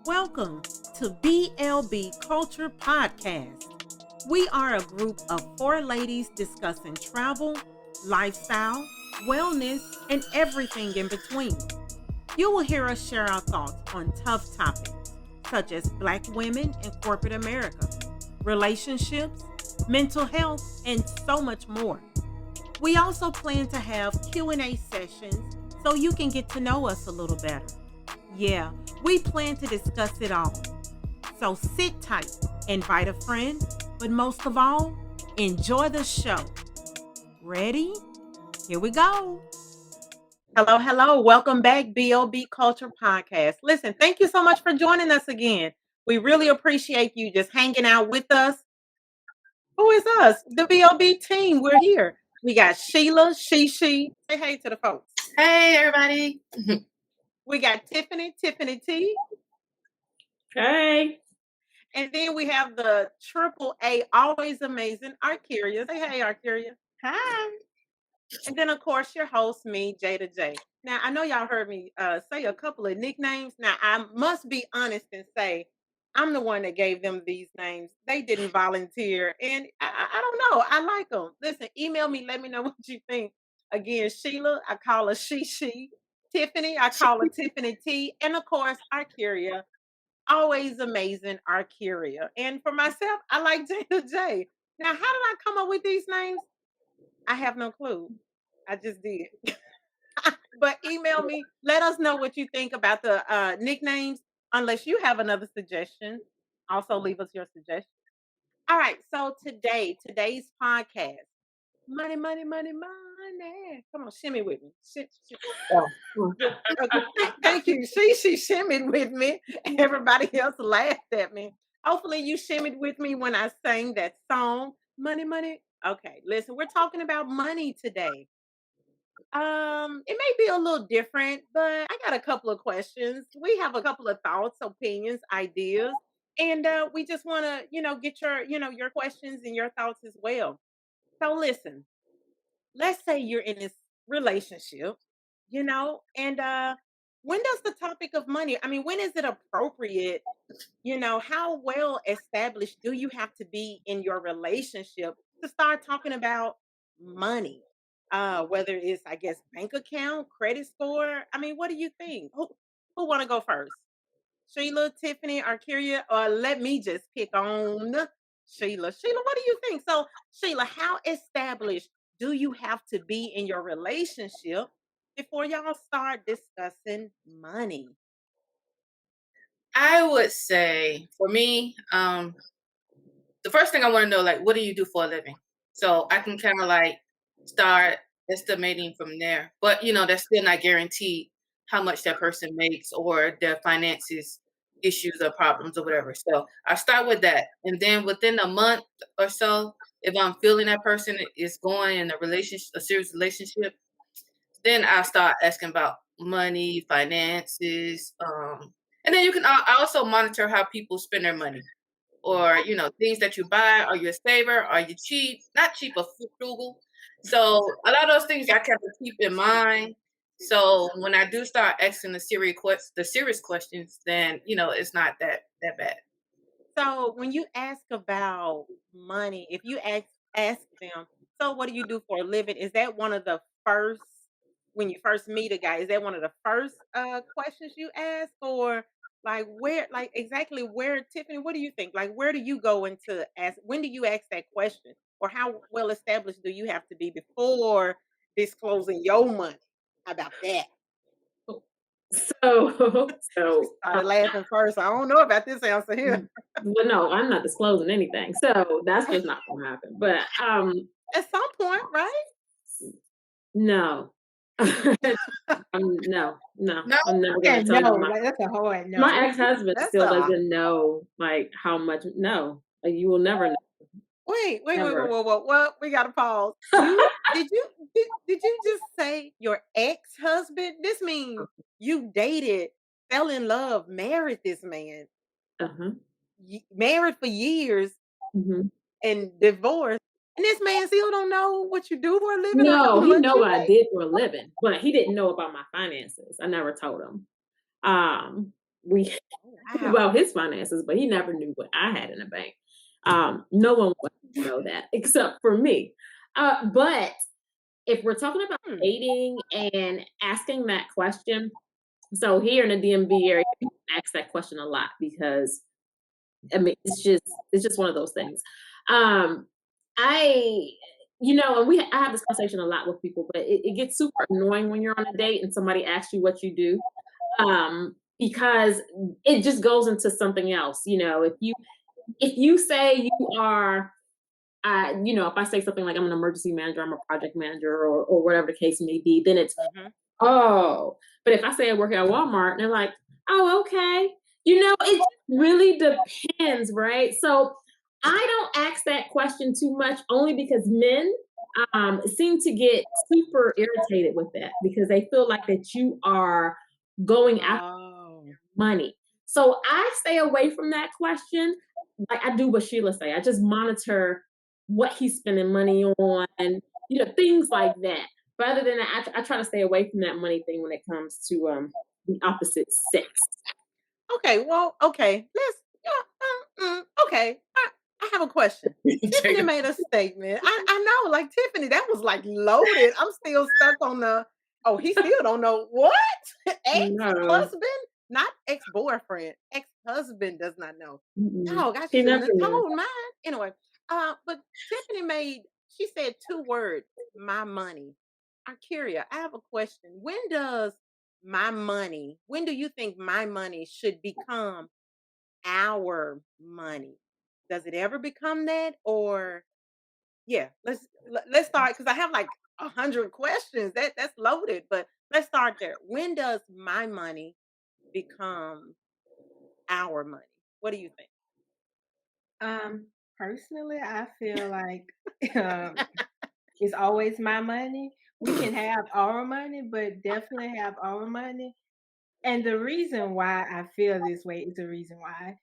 Welcome to BLB Culture Podcast. We are a group of 4 ladies discussing travel, lifestyle, wellness, and everything in between. You will hear us share our thoughts on tough topics such as Black women in corporate America, relationships, mental health, and so much more. We also plan to have Q&A sessions so you can get to know us a little better. Yeah, we plan to discuss it all. So sit tight, invite a friend, but most of all, enjoy the show. Ready? Here we go. Hello. Welcome back, BLB Culture Podcast. Listen, thank you so much for joining us again. We really appreciate you just hanging out with us. Who is us? The BLB team. We're here. We got Sheila, she. Say hey to the folks. Hey, everybody. We got Tiffany T. Hey. And then we have the AAA, always amazing, Arcaria. Say hey, Arcaria. Hi. And then, of course, your host, me, Jada J. Now, I know y'all heard me say a couple of nicknames. Now, I must be honest and say I'm the one that gave them these names. They didn't volunteer. And I don't know. I like them. Listen, email me. Let me know what you think. Again, Sheila, I call her she. Tiffany, I call her Tiffany T. And, of course, Arcaria. Always amazing, Arcaria. And for myself, I like Jada J. Now, how did I come up with these names? I have no clue. I just did. But email me. Let us know what you think about the nicknames. Unless you have another suggestion, also leave us your suggestion. All right. So today's podcast, money. Come on, shimmy with me. Thank you. She shimmied with me. Everybody else laughed at me. Hopefully you shimmied with me when I sang that song, Money. Okay, listen, we're talking about money today. It may be a little different, but I got a couple of questions. We have a couple of thoughts, opinions, ideas, and we just want to, get your questions and your thoughts as well. So listen, let's say you're in this relationship, and when does the topic of money, when is it appropriate? How well established do you have to be in your relationship to start talking about money? Whether it's, I guess, bank account, credit score. What do you think? Who want to go first? Sheila, Tiffany, Arcaria, or let me just pick on Sheila. Sheila, what do you think? So, Sheila, how established do you have to be in your relationship before y'all start discussing money? I would say for me, the first thing I want to know, like, what do you do for a living? So I can kind of like start estimating from there. But, that's still not guaranteed how much that person makes or their finances issues or problems or whatever. So I start with that. And then within a month or so, if I'm feeling that person is going in a serious relationship, then I start asking about money, finances, and then I also monitor how people spend their money, or things that you buy. Are you a saver? Are you cheap? Not cheap, but frugal. So a lot of those things I have to keep in mind. So when I do start asking the serious questions, then it's not that bad. So when you ask about money, if you ask them, so what do you do for a living? Is that one of the first when you first meet a guy? Is that one of the first questions you ask, or like exactly where? Tiffany, what do you think? Like where do you go into ask? When do you ask that question, or how well established do you have to be before disclosing your money? How about that? So Started laughing first. I don't know about this answer here. But no, I'm not disclosing anything. So that's just not gonna happen. But at some point, right? No. No. I'm never gonna tell you. That's a hard no. My ex-husband still doesn't know like how much. No, like, you will never know. Wait. Well, we gotta pause. Did you just say your ex-husband? This means you dated, fell in love, married this man, married for years, and divorced, and this man still don't know what you do for a living. No, he know what I did for a living, but he didn't know about my finances. I never told him. We Wow. about his finances, but he never knew what I had in the bank. No one wants to know that except for me. But if we're talking about Hmm. dating and asking that question, so here in the DMV area, people ask that question a lot because I mean it's just one of those things. Um, I and I have this conversation a lot with people, but it gets super annoying when you're on a date and somebody asks you what you do, because it just goes into something else. If you say you are, if I say something like I'm an emergency manager, I'm a project manager, or whatever the case may be, then it's Mhm. oh. But if I say I work at Walmart, and they're like, oh, okay. It just really depends, right? So I don't ask that question too much, only because men seem to get super irritated with that because they feel like that you are going after Oh. money. So I stay away from that question. Like I do what Sheila say. I just monitor what he's spending money on, things like that. But other than that, I try to stay away from that money thing when it comes to the opposite sex. Okay, well, okay. Let's okay. I have a question. Tiffany Jada. made a statement. I know, like Tiffany, that was like loaded. I'm still stuck on the oh, he still don't know what? No, Ex-husband? Not ex-boyfriend. Ex-husband does not know. mm-mm. Dog, I She shouldn't never have knew. told mine. Anyway, but Tiffany she said two words, my money. I'm curious. I have a question. When do you think my money should become our money? Does it ever become that? Or yeah, let's start because I have like 100 questions. That's loaded, but let's start there. When does my money become our money? What do you think? Personally, I feel like um, it's always my money. We can have our money, but definitely have our money. And the reason why I feel this way is the reason why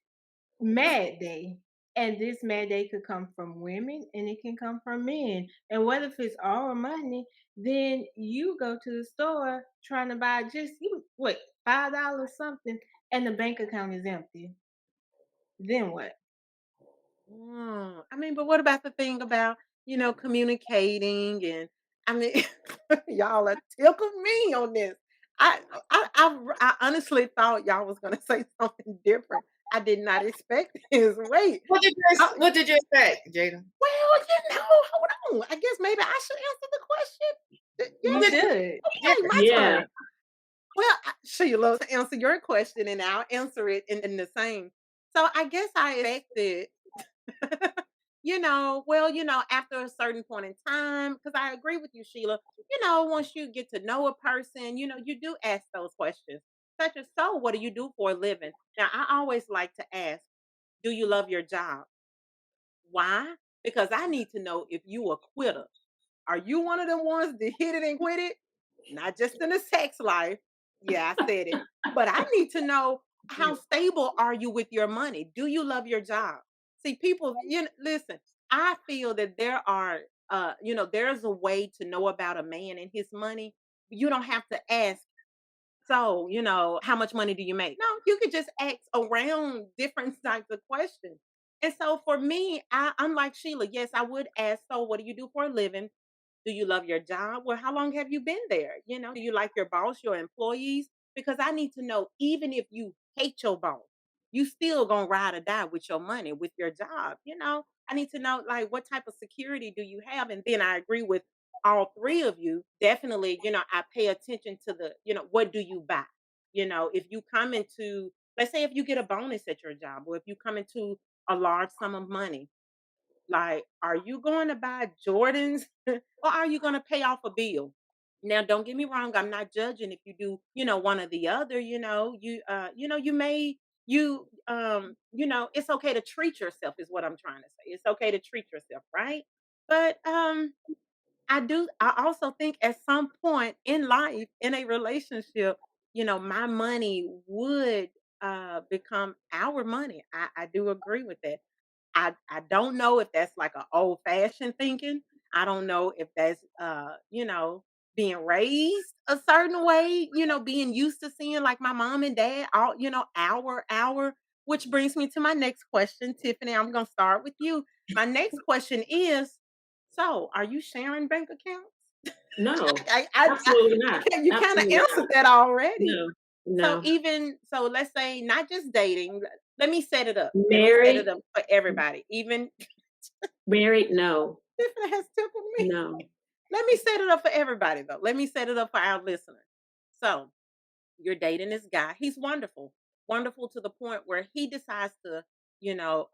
mad day. And this mad day could come from women and it can come from men. And what if it's our money? Then you go to the store trying to buy just what $5 something and the bank account is empty. Then what? I mean, but what about the thing about, communicating and I mean, y'all are tickle me on this. I honestly thought y'all was gonna say something different. I did not expect this. Wait. Uh, What did you expect, Jada? well, hold on. I guess maybe I should answer the question. You Yes. should. Yeah. Okay, my Yeah. turn. Well, Sheila, to answer your question, and I'll answer it in the same. So I guess I expected after a certain point in time, because I agree with you, Sheila, once you get to know a person, you do ask those questions, such as, so what do you do for a living? Now, I always like to ask, do you love your job? Why? Because I need to know if you a quitter. Are you one of them ones that hit it and quit it? Not just in the sex life. Yeah, I said it. But I need to know, how stable are you with your money? Do you love your job? See, people, listen, I feel that there's a way to know about a man and his money. You don't have to ask, so, how much money do you make? No, you could just ask around different types of questions. And so for me, I'm like Sheila. Yes, I would ask, so what do you do for a living? Do you love your job? Well, how long have you been there? Do you like your boss, your employees? Because I need to know, even if you hate your boss, you still gonna ride or die with your money, with your job. I need to know, like, what type of security do you have? And then I agree with all three of you. Definitely, I pay attention to what do you buy? If you come into, let's say if you get a bonus at your job, or if you come into a large sum of money, like, are you going to buy Jordans or are you going to pay off a bill? Now, don't get me wrong. I'm not judging if you do, one or the other. You may it's okay to treat yourself. Is what I'm trying to say. It's okay to treat yourself, right? But I also think at some point in life, in a relationship, my money would become our money. I do agree with that. I don't know if that's like a old fashioned thinking. I don't know if that's being raised a certain way, being used to seeing like my mom and dad all, our. which brings me to my next question, Tiffany. I'm gonna start with you. My next question is: so, are you sharing bank accounts? No, I absolutely not. okay, you kind of Absolutely answered not. that already. No, So no. even so, let's say not just dating. Let me set it up. Let me set it Married, up for everybody. Even married, no, Tiffany has tickled me. no. Let me set it up for everybody though. Let me set it up for our listeners. So you're dating this guy. He's wonderful. Wonderful to the point where he decides to, you know,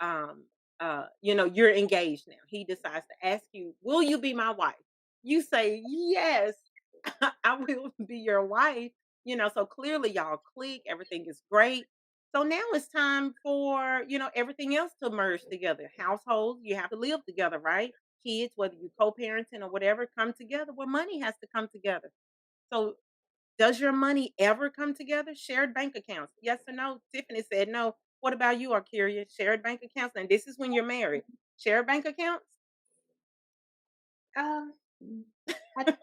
you're engaged now. He decides to ask you, "Will you be my wife?" You say, "Yes, I will be your wife." So clearly y'all click, everything is great. So now it's time for, everything else to merge together. Households, you have to live together, right? Kids, whether you co-parenting or whatever, come together. Well, money has to come together. So does your money ever come together? Shared bank accounts? Yes or no? Tiffany said no. What about you, Arcuria? Shared bank accounts? And this is when you're married. Shared bank accounts? Um, I,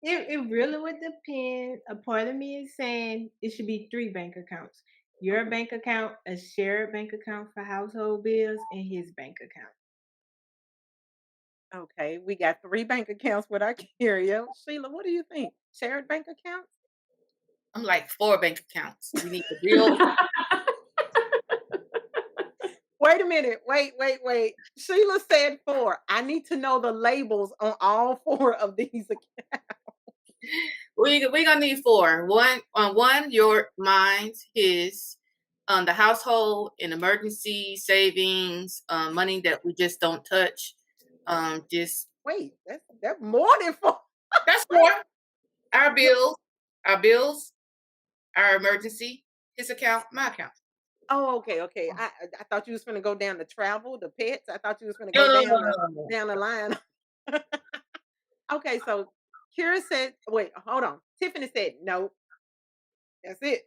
it really would depend. A part of me is saying it should be three bank accounts. Your bank account, a shared bank account for household bills, and his bank account. Okay, we got three bank accounts with Arcuria. Sheila, what do you think? Shared bank accounts? I'm like 4 bank accounts. We need the bill. Wait a minute. Wait. Sheila said four. I need to know the labels on all four of these accounts. We gonna need 4. One, your, mine, his, the household, and emergency savings, money that we just don't touch. Just Wait, that's more than four. that's 4. Our bills, our bills, our emergency, his account, my account. Oh, okay. I thought you was gonna go down the travel, the pets. I thought you was gonna No, go no, down no, the no, no. down the line. Okay, so Kira said, wait, hold on. Tiffany said no. That's it.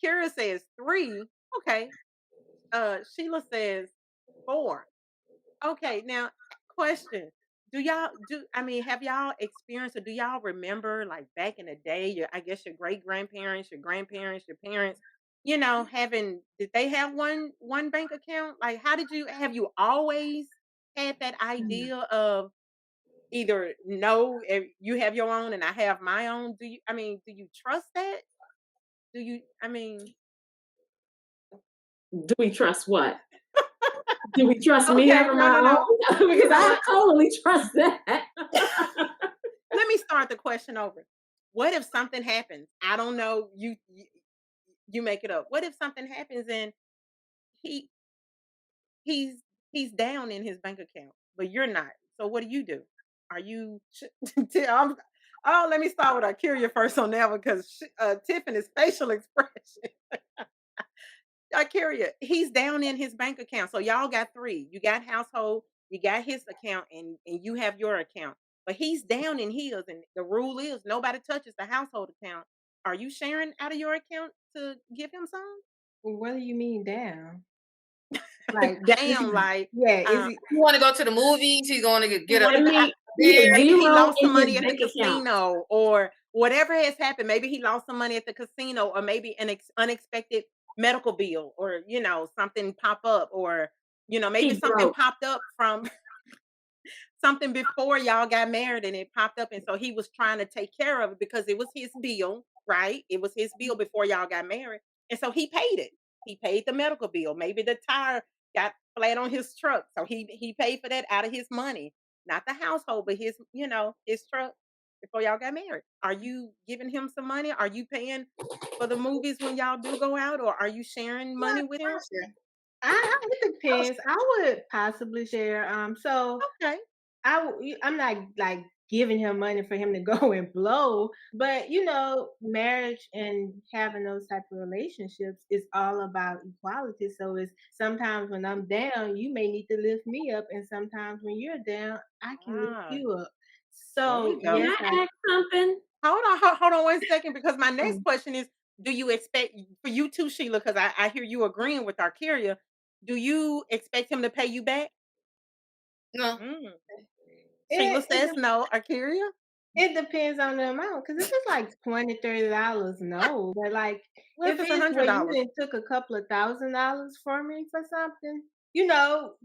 Kira says three. Okay. Sheila says four. Okay, now question. Have y'all experienced or do y'all remember like back in the day, I guess your great grandparents, your grandparents, your parents, did they have one bank account? Like how did you always had that Mm. idea of either no, you have your own and I have my own? Do you trust that? Do you I mean Do we trust what? Do we trust me Okay, having no, my no, no. own? You Because know I what? totally trust that. Let me start the question over. What if something happens? I don't know. You make it up. What if something happens and he he's he's down in his bank account, but you're not? So what do you do? Are you? Oh, let me start with Arcuria first on that one because Tiffany's facial expression. Arcuria, he's down in his bank account. So y'all got three. You got household, you got his account, and you have your account. But he's down in his, and the rule is nobody touches the household account. Are you sharing out of your account to give him some? Well, what do you mean down? Like, is Damn, he? like Yeah, is uh, he? You want to go to the movies? He's going to he get a wanted I to. mean, he beer. has Maybe he 0 lost some in his money at the bank account. casino, or whatever has happened. Maybe he lost some money at the casino, or maybe an unexpected medical bill, or something pop up, or maybe He something broke. popped up from something before y'all got married and it popped up, and so he was trying to take care of it because it was his bill, right? It was his bill before y'all got married, and so he paid it. He paid the medical bill. Maybe the tire got flat on his truck, so he paid for that out of his money, not the household, but his truck before y'all got married. Are you giving him some money? Are you paying for the movies when y'all do go out, or are you sharing Yeah, money with him? sure. It depends. I would possibly share. So Okay. I'm not like giving him money for him to go and blow, but marriage and having those type of relationships is all about equality. So it's sometimes when I'm down, you may need to lift me up, and sometimes when you're down, I can lift Ah, you up. there So you Can go. yes, I ask something? Hold on 1 second, because my next um, question is: do you expect for you too, Sheila? Because I hear you agreeing with Arcaria. Do you expect him to pay you back? No, Mm. Sheila it, says no. Arcaria? It depends on the amount, because if it's like $20, $30, no. But like Well, if if it's a it's hundred where you dollars, then took a couple of $1,000 for me for something,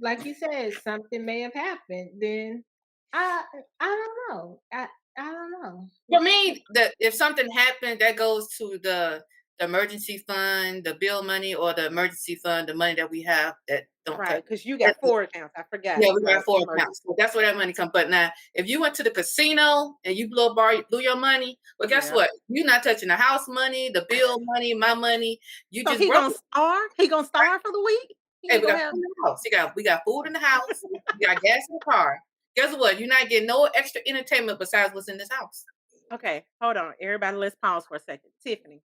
like you said, something may have happened. Then I I don't know. I don't know. For me, if something happened, that goes to the emergency fund, the bill money, or the emergency fund, the money that we have that don't touch. right? Because you got That's four accounts. I forgot. Yeah, we got Right. four Emergency. accounts. So that's where that money comes. But now, if you went to the casino and you blew your money, well, guess Yeah. what? You're not touching the house money, the bill money, my money. You So just he broke gonna it. starve? He gonna starve for the week? He Hey, ain't we gonna got have. food in the house. We got food in the house. We got gas in the car. Guess what? You're not getting no extra entertainment besides what's in this house. Okay, hold on. Everybody, let's pause for a second. Tiffany,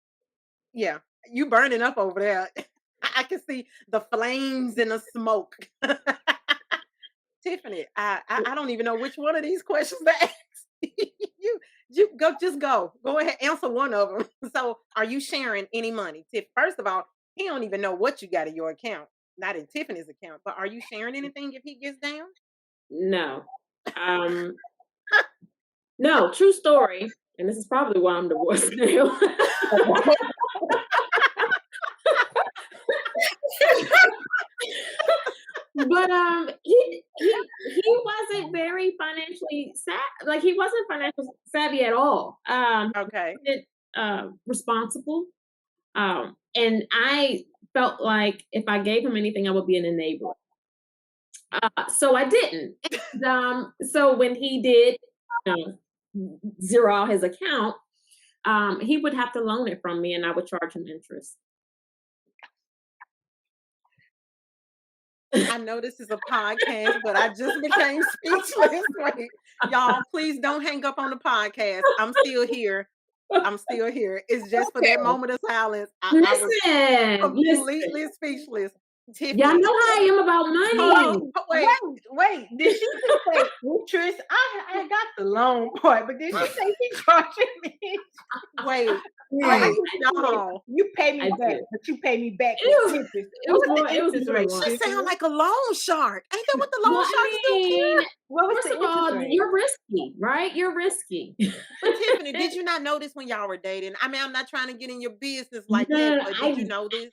yeah, you burning up over there. I can see the flames and the smoke. Tiffany, I don't even know which one of these questions to ask. You go, just go ahead, answer one of them. So, are you sharing any money? Tiff, first of all, he don't even know what you got in your account, not in Tiffany's account. But are you sharing anything if he gets down? No. Um, no, true story. And this is probably why I'm divorced now. But he wasn't very financially like he wasn't financially savvy at all. Okay, Responsible. And I felt like if I gave him anything, I would be an enabler. So I didn't. And, so when he did zero out his account, he would have to loan it from me, and I would charge him interest. I know this is a podcast, but I just became speechless. Wait, y'all, please don't hang up on the podcast. I'm still here. I'm still here. It's just for that Okay. moment of silence. I was Listen. completely speechless. Y'all Tiffany, know how I am about hold on. money. Wait, Wait. Did she just say interest? I got the loan part, but did she say she charging me? wait, I wait, Hmm. just said, y'all. you pay me I back, did. but you pay me back It was, with interest. it was What's more. the It was interest more than rate, one. She sound Tiffany? like a loan shark. Ain't that what the Well, loan I sharks do, mean, Kim? What was first the of interest all, rate? you're risky, right? You're risky. But Tiffany, did you not know this when y'all were dating? I mean, I'm not trying to get in your business like that, No, but did you know this?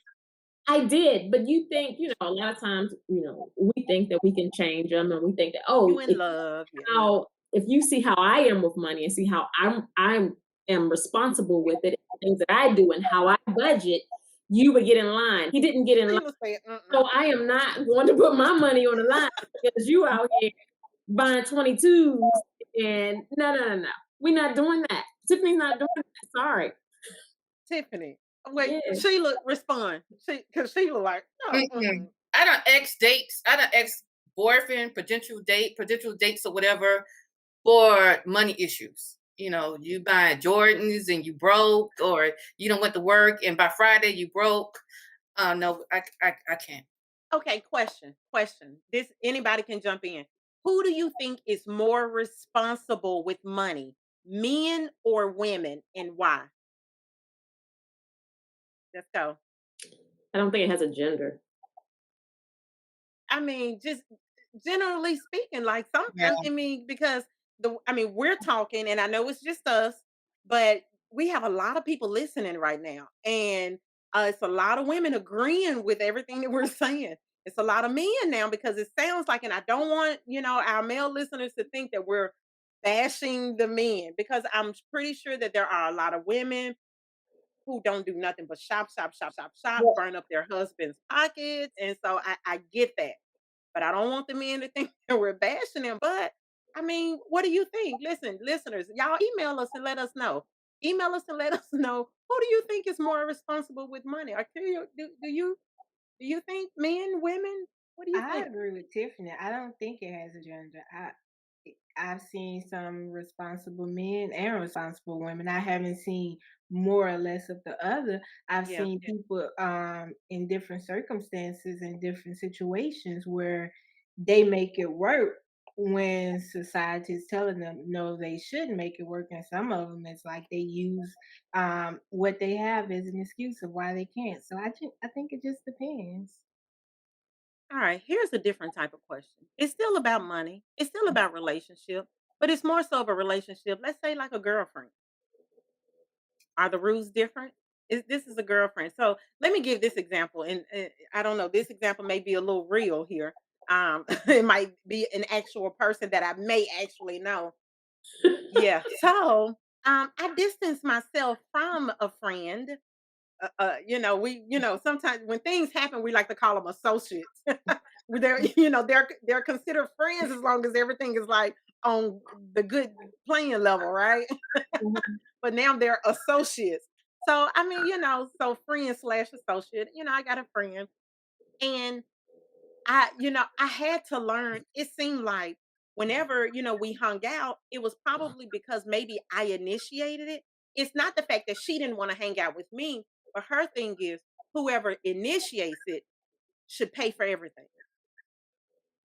I did, but you think, a lot of times, we think that we can change them, and we think that, You oh, in love, yeah. if you see how I am with money and see how I am responsible with it, things that I do and how I budget, you would get in line. He didn't get in line, Sheila said, so I am not going to put my money on the line because you out here buying 22s, and no. We're not doing that. Tiffany's not doing that. Sorry. Tiffany. Wait, Yeah. Sheila, respond. Because Sheila like, no. Mm-mm. I don't ex dates. I don't ex boyfriend, potential dates or whatever for money issues. You buying Jordans and you broke, or you don't went to work and by Friday you broke. No, I can't. Okay, question. This anybody can jump in. Who do you think is more responsible with money, men or women, and why? Let's go. I don't think it has a gender. I mean, just generally speaking, like Yeah. sometimes, I mean, because we're talking, and I know it's just us, but we have a lot of people listening right now, and it's a lot of women agreeing with everything that we're saying. It's a lot of men now because it sounds like, and I don't want our male listeners to think that we're bashing the men because I'm pretty sure that there are a lot of women who don't do nothing but shop, Well, burn up their husband's pockets, and so I get that. But I don't want the men to think that we're bashing them. But I mean, what do you think? Listen, listeners, y'all email us and let us know. Email us and let us know who do you think is more responsible with money? Or do you think men, women? What do you I think? agree with Tiffany. I don't think it has a gender. I've seen some responsible men and responsible women. I haven't seen more or less of the other. I've Yeah. seen people in different circumstances and different situations where they make it work when society is telling them no, they shouldn't make it work. And some of them, it's like they use what they have as an excuse of why they can't. So I think it just depends. All right. Here's a different type of question. It's still about money. It's still about relationship. But it's more so of a relationship. Let's say like a girlfriend. Are the rules different? This is a girlfriend. So let me give this example, and I don't know. This example may be a little real here. It might be an actual person that I may actually know. Yeah. So I distance myself from a friend. Sometimes when things happen, we like to call them associates. They're considered friends as long as everything is like on the good playing level, right? Mhm. But now they're associates. So I mean, so friend slash associate. I got a friend, and I had to learn. It seemed like whenever we hung out, it was probably because maybe I initiated it. It's not the fact that she didn't want to hang out with me, but her thing is whoever initiates it should pay for everything.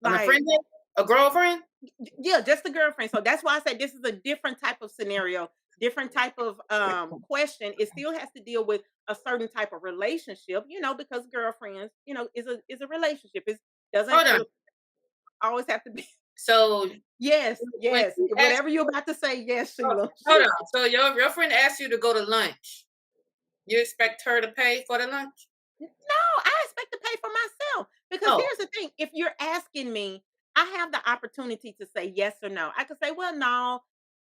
On a Like, friend, a girlfriend. yeah, just a girlfriend. So that's why I said this is a different type of scenario, different type of question. It still has to deal with a certain type of relationship, because girlfriends, is a relationship. It doesn't Hold on. always have to be. So Yes, when yes. she asked, Whatever you're about to say, yes, Sheila. hold on. So your friend asked you to go to lunch. You expect her to pay for the lunch? No, I expect to pay for myself because Oh, here's the thing: if you're asking me, I have the opportunity to say yes or no. I could say, well, no.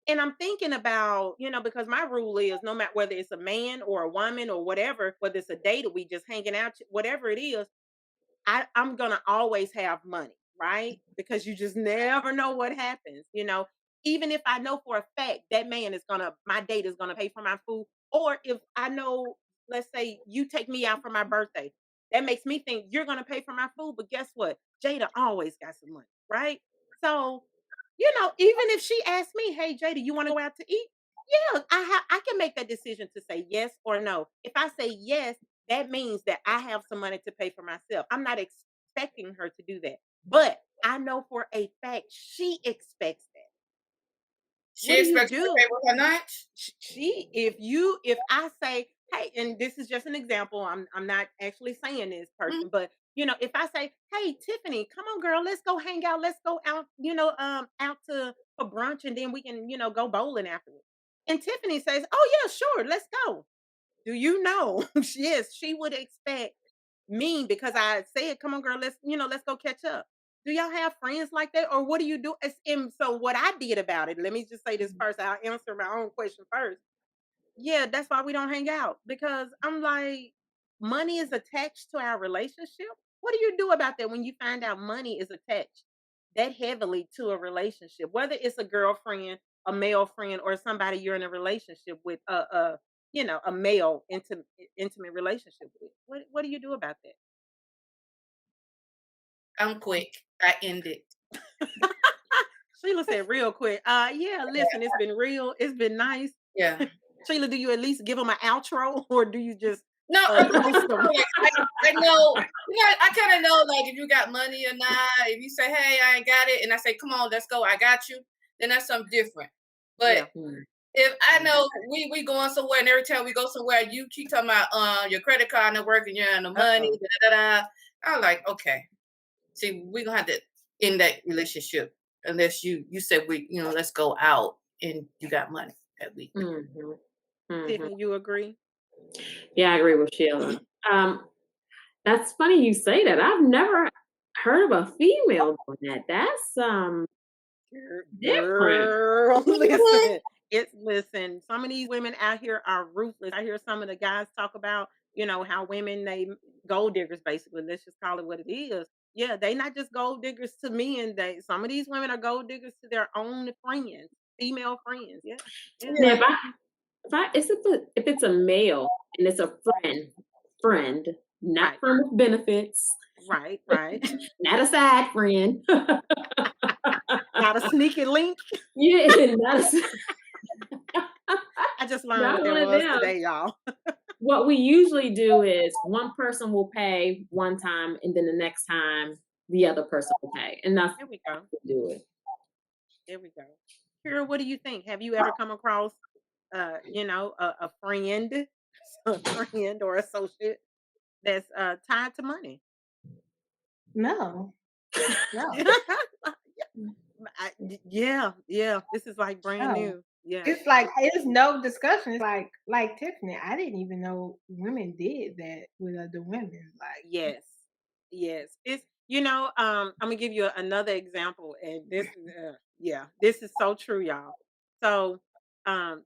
And I'm thinking about, because my rule is no matter whether it's a man or a woman or whatever, whether it's a date or we just hanging out, whatever it is, I'm gonna always have money, right? Because you just never know what happens, Even if I know for a fact that man is gonna, my date is gonna pay for my food, or if I know, let's say you take me out for my birthday, that makes me think you're gonna pay for my food. But guess what? Jada always got some money, right? So, even if she asks me, "Hey, Jada, you want to go out to eat?" Yeah, I can make that decision to say yes or no. If I say yes, that means that I have some money to pay for myself. I'm not expecting her to do that. But I know for a fact she expects that. What she do you expects you to do? pay for her lunch. If I say, hey, and this is just an example, I'm not actually saying this Mhm. person, but if I say, hey, Tiffany, come on, girl, let's go hang out, let's go out, out to for brunch, and then we can, go bowling afterwards. And Tiffany says, oh yeah, sure, let's go. Do you know? Yes, she would expect me because I said, "Come on, girl, let's go catch up." Do y'all have friends like that, or what do you do? And so, what I did about it, let me just say this first. I'll answer my own question first. Yeah, that's why we don't hang out because I'm like, money is attached to our relationship. What do you do about that when you find out money is attached that heavily to a relationship? Whether it's a girlfriend, a male friend, or somebody you're in a relationship with, a male intimate relationship with. What do you do about that? I'm quick. I end it. Sheila said real quick. Yeah, listen, it's been real. It's been nice. Yeah. Sheila, do you at least give them an outro or do you just No, ghost them? like, I know. I kind of know like if you got money or not. If you say, "Hey, I ain't got it," and I say, "Come on, let's go. I got you," then that's something different. But Yeah. if I know we going somewhere and every time we go somewhere, you keep talking about your credit card not working, you're on the money, Uh-oh. da da da. I'm like, okay. See, we gonna have to end that relationship unless you said let's go out and you got money that week. Mhm. Mhm. Tiffany, you agree? Yeah, I agree with Sheila. That's funny you say that. I've never heard of a female doing that. That's different. Girl, listen. Listen. Some of these women out here are ruthless. I hear some of the guys talk about, how women they gold diggers basically. Let's just call it what it is. Yeah, they not just gold diggers to men. Some of these women are gold diggers to their own friends, female friends. Yeah, yeah. Now, Yeah. if it's a male and it's a friend, not Right, friend with benefits, right, right. not a side friend. Not a sneaky link. Yeah, not I just learned not what that one of was them. today, y'all. What we usually do is one person will pay one time, and then the next time the other person will pay, and that's There we how go. we do it. There we go. Kira, what do you think? Have you ever come across, a friend, a friend or associate that's tied to money? No, no. Yeah, yeah. This is like brand Oh, new. Yeah. it's like it's no discussion. It's like Tiffany. I didn't even know women did that with other women. Like, Yes. Yes. It's I'm gonna give you another example, and this is yeah, this is so true, y'all. So um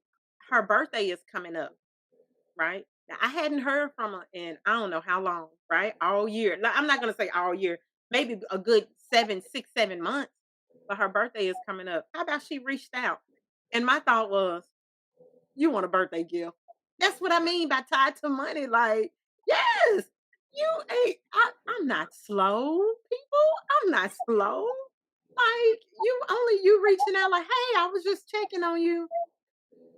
her birthday is coming up, right? Now, I hadn't heard from her in I don't know how long, right? All year. Like, I'm not gonna say all year, maybe a good 7 6 7 months. But her birthday is coming up. How about she reached out? And my thought was, you want a birthday gift. That's what I mean by tied to money. Like, yes, I'm not slow, people. I'm not slow. Like, you reaching out like, hey, I was just checking on you.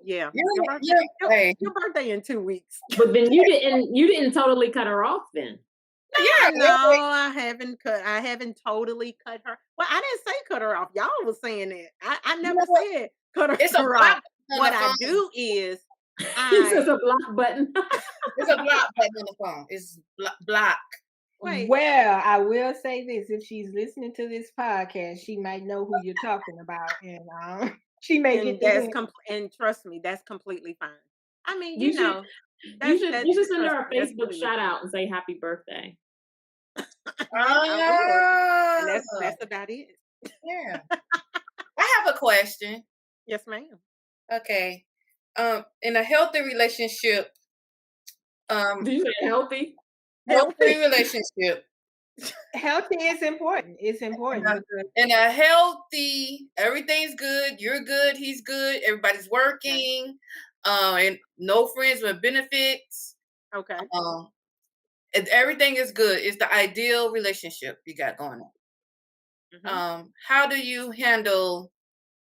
Yeah. Your birthday, your, Hey, your birthday in 2 weeks. But then you didn't totally cut her off then. yeah, No, I haven't totally cut her. Well, I didn't say cut her off. Y'all was saying it. I you never know what? said cut It's a her block off. on the What I phone. do is It's just I a block button. It's a block button on the phone. It's block. wait, well, I will say this: if she's listening to this podcast, she might know who you're talking about, and she may and get the hint. and trust me, that's completely fine. I mean, You should you that's should that you should send trust her a me, that's Facebook completely shout fine. out and say happy birthday. I will, and Ah, that's about it. yeah. I have a question. Yes, ma'am. Okay. In a healthy relationship, Do you say healthy? healthy relationship, Healthy is important. It's in important a, because in a healthy, everything's good, you're good, he's good, everybody's Okay. working, and no friends with benefits. Okay. Um, everything is good. It's the ideal relationship you got going Hmm. on. How would you handle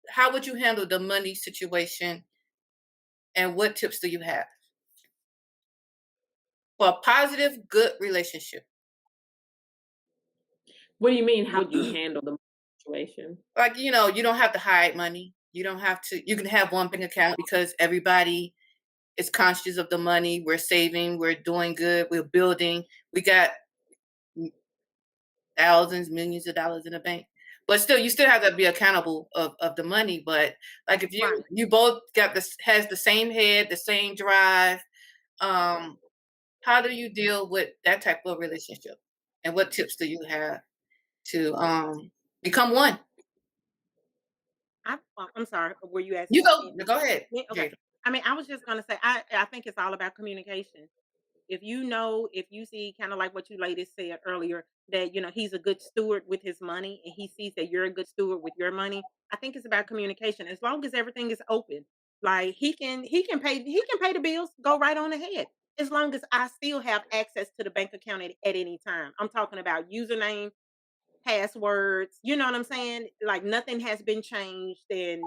the money situation, and what tips do you have for a positive, good relationship? What do you mean? How would you handle the situation? Like, you don't have to hide money. You don't have to, you can have one bank account because everybody is conscious of the money. We're saving, we're doing good, we're building. We got thousands, millions of dollars in the bank. But still, you still have to be accountable of the money. But like if Right. you both got this has the same head, the same drive, um, how do you deal with that type of relationship? And what tips do you have to become one? I'm sorry. Were you You asking me? go ahead, Me? Okay. Jada. I mean, I was just gonna say, I think it's all about communication. If you see kind of like what you ladies said earlier, that he's a good steward with his money, and he sees that you're a good steward with your money. I think it's about communication. As long as everything is open, like he can pay the bills, go right on ahead. As long as I still have access to the bank account at any time. I'm talking about username, passwords, you know what I'm saying? Like nothing has been changed, and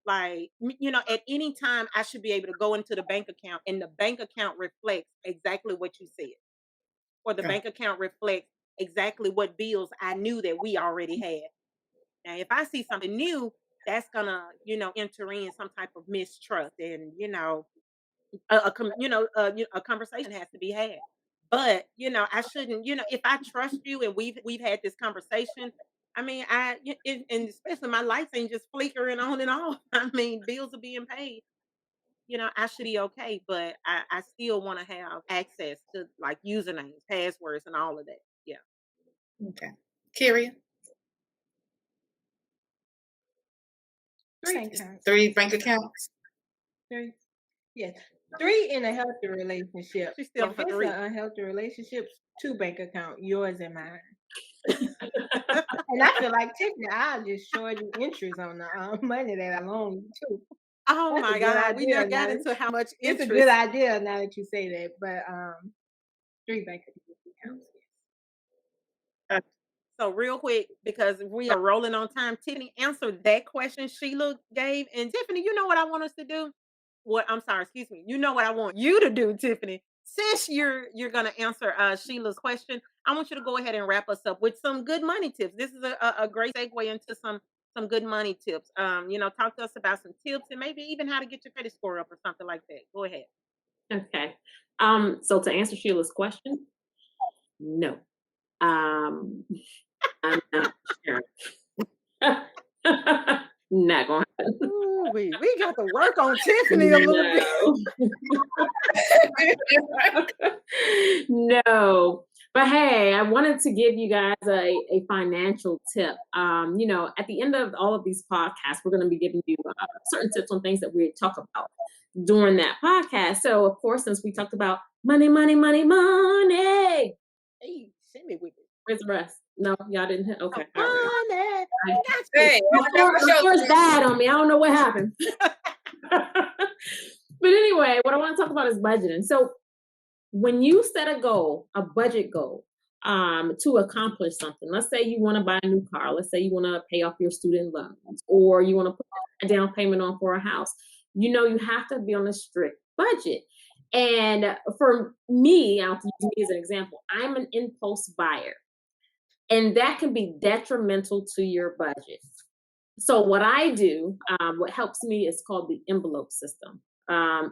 at any time I should be able to go into the bank account, and the bank account reflects exactly what you said, or the Okay. bank account reflects exactly what bills I knew that we already had. Now, if I see something new, that's gonna, enter in some type of mistrust, and a conversation has to be had. But I shouldn't, if I trust you and we've had this conversation. I mean, and especially my lights ain't just flickering on and off. I mean, bills are being paid. I should be okay, but I still want to have access to like usernames, passwords, and all of that. Yeah. Okay. Kyria, three bank accounts. 3 bank accounts. Three. Yes. Three in a healthy relationship. She's still If on her it's three. an unhealthy relationship, two bank account, yours and mine. And I feel like Tiffany, I'll just shorten interest on the money that I loan you too. Oh That's a my good God, we idea. never got into how much It's a good interest. idea now that you say that. But three bank accounts. Uh, So real quick, because we are rolling on time, Tiffany answered that question Sheila gave. And Tiffany, you know what I want us to do? What I'm sorry, excuse me. You know what I want you to do, Tiffany. Since you're gonna answer Sheila's question, I want you to go ahead and wrap us up with some good money tips. This is a great segue into some good money tips. Talk to us about some tips and maybe even how to get your credit score up or something like that. Go ahead. Okay. So to answer Sheila's question, no. I'm not sure. Not gonna happen. Ooh, we got to work on Tiffany a little bit. No. But hey, I wanted to give you guys a financial tip. At the end of all of these podcasts, we're going to be giving you certain tips on things that we talk about during that podcast. So, of course, since we talked about money, money, money, money. Hey, send me with it. Where's the rest? No, y'all didn't hit. Okay. All right. Money. Hey, The floor's bad on me. I don't know what happened. But anyway, what I want to talk about is budgeting. So when you set a goal, a budget goal, to accomplish something, let's say you want to buy a new car, let's say you want to pay off your student loans, or you want to put a down payment on for a house, you have to be on a strict budget. And for me, I'll use me as an example, I'm an impulse buyer, and that can be detrimental to your budget. So what I do, what helps me is called the envelope system.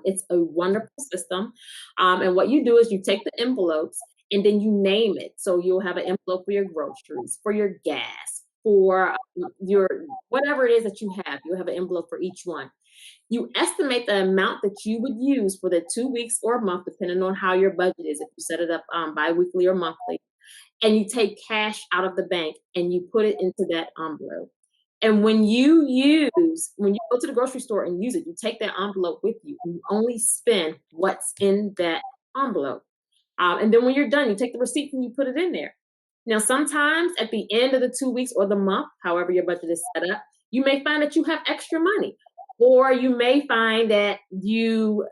It's a wonderful system. And what you do is you take the envelopes and then you name it. So you'll have an envelope for your groceries, for your gas, for your whatever it is that you have. You'll have an envelope for each one. You estimate the amount that you would use for the 2 weeks or a month, depending on how your budget is. If you set it up bi-weekly or monthly, and you take cash out of the bank and you put it into that envelope. And when you go to the grocery store and use it, you take that envelope with you and you only spend what's in that envelope. And then when you're done, you take the receipt and you put it in there. Now, sometimes at the end of the 2 weeks or the month, however your budget is set up, you may find that you have extra money, or you may find that you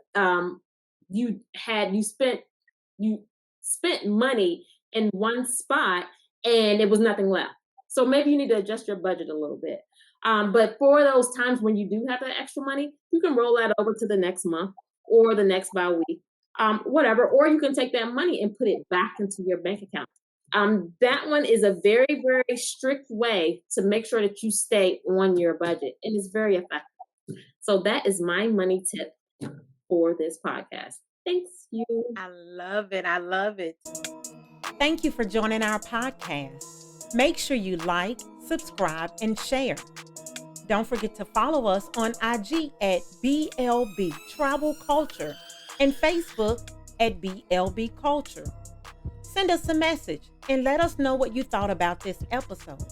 spent money in one spot and it was nothing left. So maybe you need to adjust your budget a little bit. But for those times when you do have that extra money, you can roll that over to the next month or the next bi-week, whatever. Or you can take that money and put it back into your bank account. That one is a very, very strict way to make sure that you stay on your budget, and it's very effective. So that is my money tip for this podcast. Thanks you. I love it. I love it. Thank you for joining our podcast. Make sure you like, subscribe, and share. Don't forget to follow us on IG at BLB Travel Culture and Facebook at BLB Culture. Send us a message and let us know what you thought about this episode.